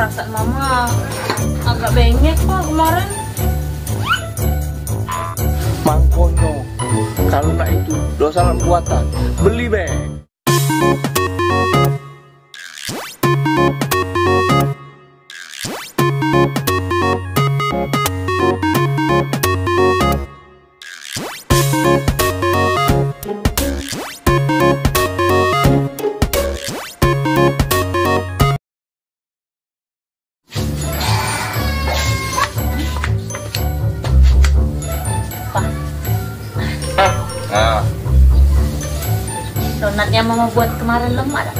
perasaan mama agak bengek pak kemarin. Mangkonyo, kalau nak itu dosa dalam buatan, beli beng. Nah, donat yang mama buat kemarin lemak tak?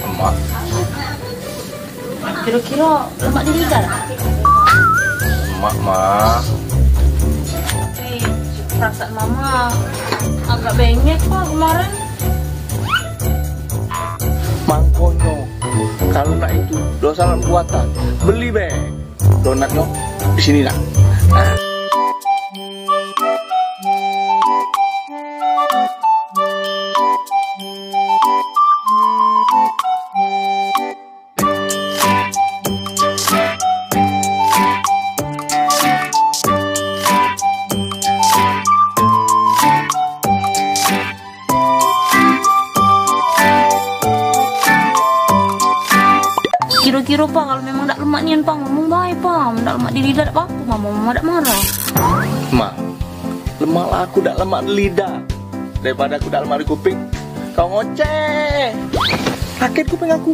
Lemak? Kira-kira lemak di lidah tak? Lemak mah. Tapi perasaan mama agak bengek pak kemarin. Mangkonyo, kalau nak itu dosa dalam buatan, beli beng. Donatnya di sini nak. Kira-kira pak kalau memang tak lemak nian pak ngomong baik pak, tak lemak di lidah tak apa-apa mama tak marah. Mak, lemak lah aku tak lemak di lidah daripada aku tak lemak di kuping. Kau ngoceh, sakit kuping aku.